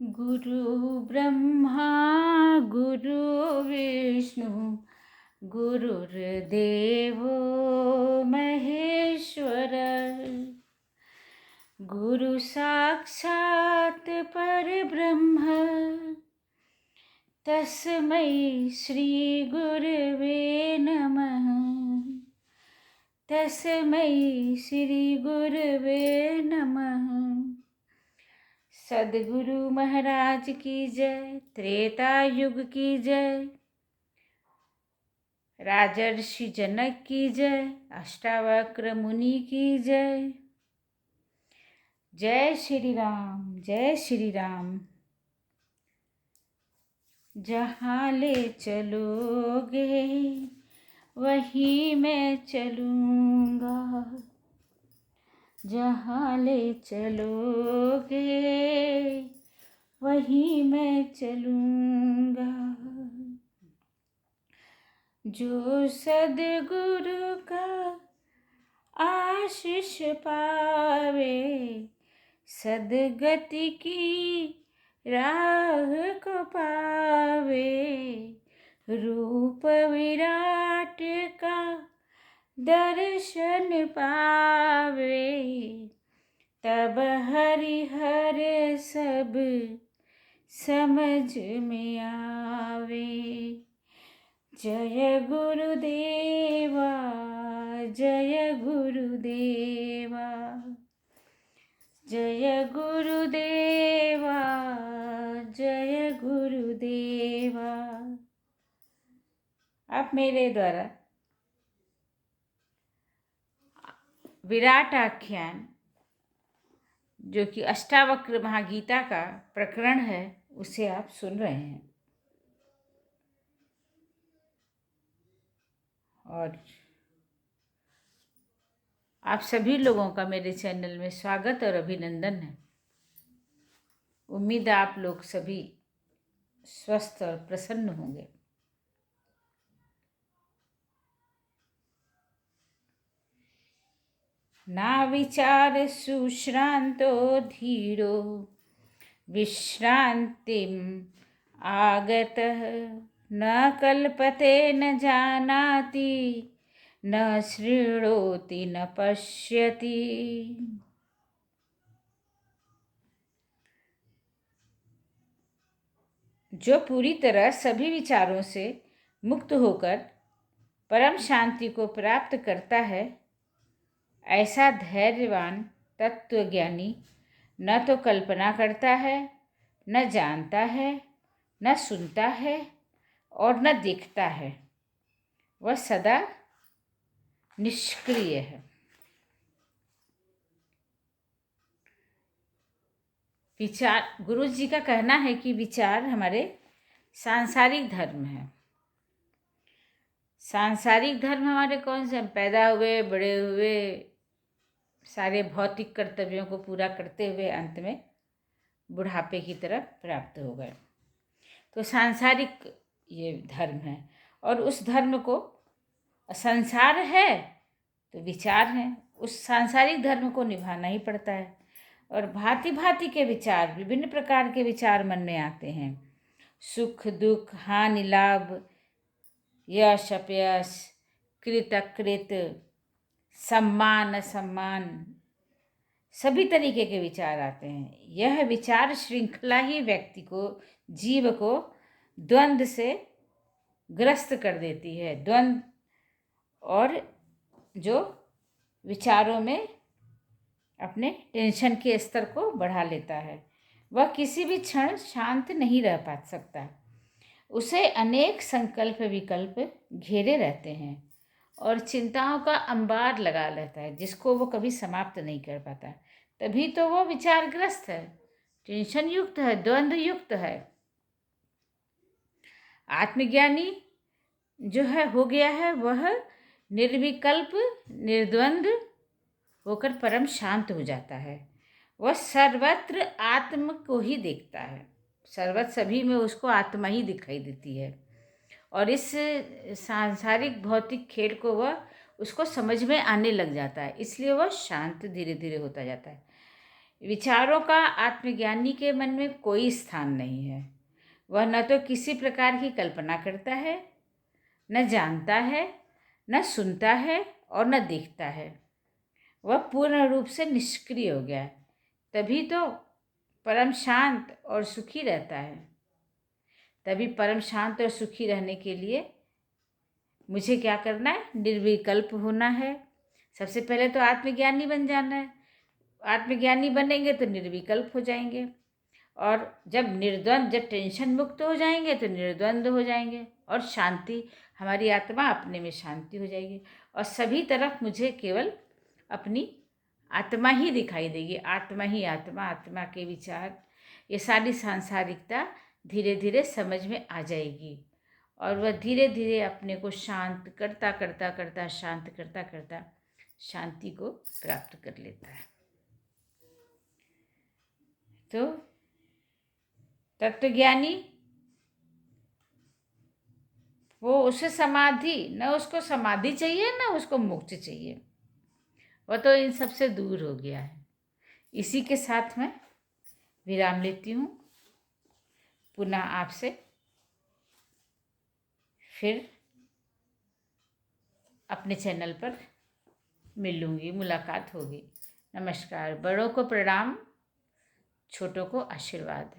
गुरु ब्रह्मा गुरु विष्णु गुरुर्देवो महेश्वर गुरु साक्षात् परब्रह्म तस्मै श्री गुरवे नमः। तस्मै श्री गुरवे नमः। सद्गुरु महाराज की जय। त्रेता युग की जय। राजर्षि जनक की जय। अष्टावक्र मुनि की जय। जय श्री राम, जय श्री राम। जहाँ ले चलोगे वहीं मैं चलूँगा। जहाँ ले चलोगे वहीं मैं चलूँगा। जो सद्गुरु का आशीष पावे सद्गति की राह को पावे। रूप विराट का दर्शन पावे तब हरिहर सब समझ में आवे। जय गुरुदेवा, जय गुरुदेवा, जय गुरुदेवा, जय गुरुदेवा। अब मेरे द्वारा विराट आख्यान जो कि अष्टावक्र महागीता का प्रकरण है उसे आप सुन रहे हैं। और आप सभी लोगों का मेरे चैनल में स्वागत और अभिनंदन है। उम्मीद है आप लोग सभी स्वस्थ और प्रसन्न होंगे। ना विचार सुश्रांतो धीरो विश्रांतिम आगतः न कल्पते न जानाति न शृणोति न पश्यति। जो पूरी तरह सभी विचारों से मुक्त होकर परम शांति को प्राप्त करता है ऐसा धैर्यवान तत्वज्ञानी न तो कल्पना करता है, न जानता है, न सुनता है और न देखता है। वह सदा निष्क्रिय है। विचार, गुरु जी का कहना है कि विचार हमारे सांसारिक धर्म है। सांसारिक धर्म हमारे कौन से? हम पैदा हुए, बड़े हुए, सारे भौतिक कर्तव्यों को पूरा करते हुए अंत में बुढ़ापे की तरफ प्राप्त हो गए। तो सांसारिक ये धर्म है। और उस धर्म को संसार है तो विचार है, उस सांसारिक धर्म को निभाना ही पड़ता है। और भांति भांति के विचार, विभिन्न प्रकार के विचार मन में आते हैं। सुख दुख, हानि लाभ, यश अपयश, कृत अकृत, सम्मान असम्मान, सभी तरीके के विचार आते हैं। यह विचार श्रृंखला ही व्यक्ति को, जीव को द्वंद्व से ग्रस्त कर देती है। द्वंद्व और जो विचारों में अपने टेंशन के स्तर को बढ़ा लेता है वह किसी भी क्षण शांत नहीं रह पा सकता। उसे अनेक संकल्प विकल्प घेरे रहते हैं और चिंताओं का अंबार लगा रहता है जिसको वो कभी समाप्त नहीं कर पाता। तभी तो वो विचारग्रस्त है, टेंशन युक्त है, द्वंद्व युक्त है। आत्मज्ञानी जो है हो गया है वह निर्विकल्प निर्द्वंद्व होकर परम शांत हो जाता है। वह सर्वत्र आत्म को ही देखता है। सर्वत्र सभी में उसको आत्मा ही दिखाई देती है। और इस सांसारिक भौतिक खेल को वह उसको समझ में आने लग जाता है, इसलिए वह शांत धीरे धीरे होता जाता है। विचारों का आत्मज्ञानी के मन में कोई स्थान नहीं है। वह न तो किसी प्रकार की कल्पना करता है, न जानता है, न सुनता है और न देखता है। वह पूर्ण रूप से निष्क्रिय हो गया है, तभी तो परम शांत और सुखी रहता है। तभी परम शांत और सुखी रहने के लिए मुझे क्या करना है? निर्विकल्प होना है। सबसे पहले तो आत्मज्ञानी बन जाना है। आत्मज्ञानी बनेंगे तो निर्विकल्प हो जाएंगे, और जब टेंशन मुक्त हो जाएंगे तो निर्द्वंद हो जाएंगे, और शांति, हमारी आत्मा अपने में शांति हो जाएगी, और सभी तरफ मुझे केवल अपनी आत्मा ही दिखाई देगी। आत्मा ही आत्मा, आत्मा के विचार, ये सारी सांसारिकता धीरे धीरे समझ में आ जाएगी, और वह धीरे धीरे अपने को शांत करता करता करता शांत करता करता शांति को प्राप्त कर लेता है। तो तत्वज्ञानी, वो उसे समाधि, न उसको समाधि चाहिए न उसको मोक्ष चाहिए, वह तो इन सब से दूर हो गया है। इसी के साथ मैं विराम लेती हूँ। पुनः आपसे फिर अपने चैनल पर मिलूँगी, मुलाकात होगी। नमस्कार। बड़ों को प्रणाम, छोटों को आशीर्वाद।